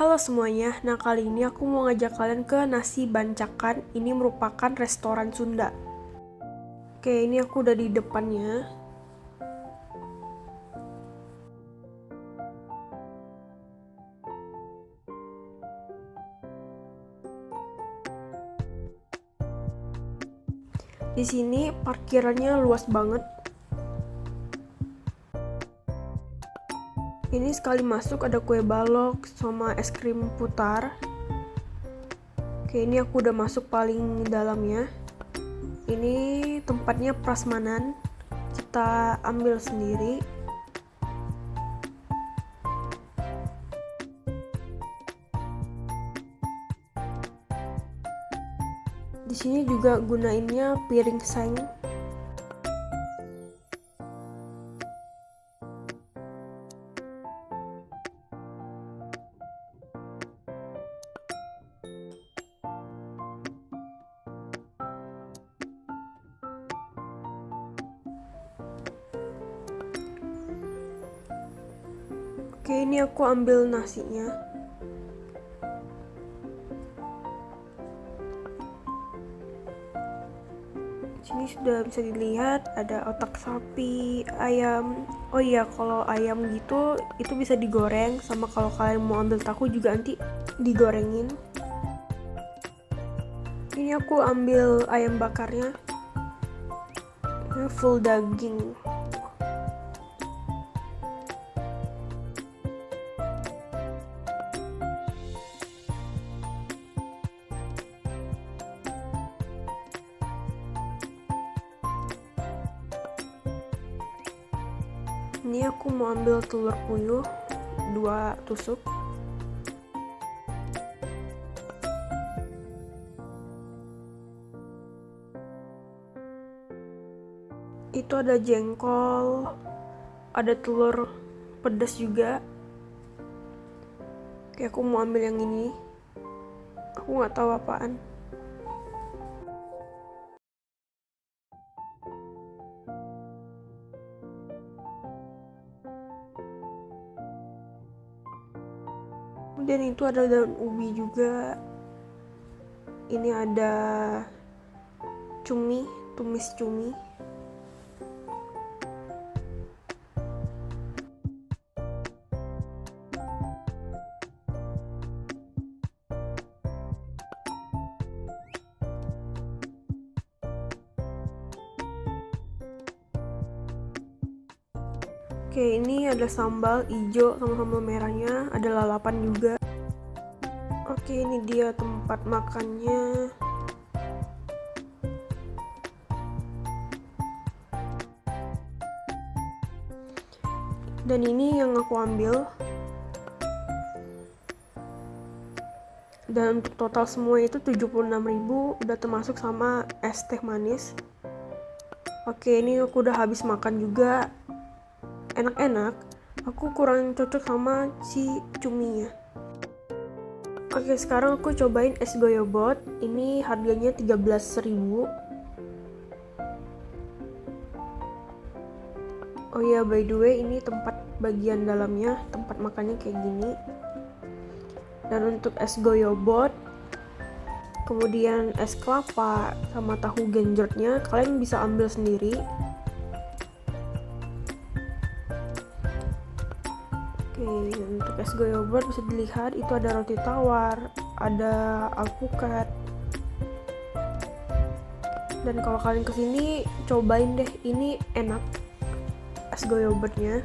Halo semuanya, nah kali ini aku mau ngajak kalian ke Nasi Bancakan. Ini merupakan restoran Sunda. Oke, ini aku udah di depannya. Di sini parkirannya luas banget. Ini sekali masuk ada kue balok sama es krim putar. Oke, ini aku udah masuk paling dalamnya. Ini tempatnya prasmanan. Kita ambil sendiri. Di sini juga gunainnya piring seng. Oke, ini aku ambil nasinya. Sini sudah bisa dilihat ada otak sapi, ayam. Oh iya, kalau ayam gitu itu bisa digoreng, sama kalau kalian mau ambil tahu juga nanti digorengin. Ini aku ambil ayam bakarnya. Ini full daging. Ini aku mau ambil telur puyuh 2 tusuk. Itu ada jengkol, ada telur pedas juga. Oke, aku mau ambil yang ini. Aku nggak tahu apaan. Kemudian itu ada daun ubi juga. Ini ada cumi, tumis cumi. Oke, ini ada sambal hijau sama sambal merahnya, ada lalapan juga. Oke, ini dia tempat makannya. Dan ini yang aku ambil. Dan untuk total semua itu 76.000, udah termasuk sama es teh manis. Oke, ini aku udah habis makan juga. Enak-enak. Aku kurang cocok sama si cuminya. Oke, sekarang aku cobain es goyobot. Ini harganya 13.000. Oh ya, by the way, ini tempat bagian dalamnya, tempat makannya kayak gini. Dan untuk es goyobot, kemudian es kelapa sama tahu genjotnya, kalian bisa ambil sendiri. Oke, untuk es goyobot bisa dilihat itu ada roti tawar, ada alpukat. Dan kalau kalian kesini, cobain deh, ini enak es goyobotnya.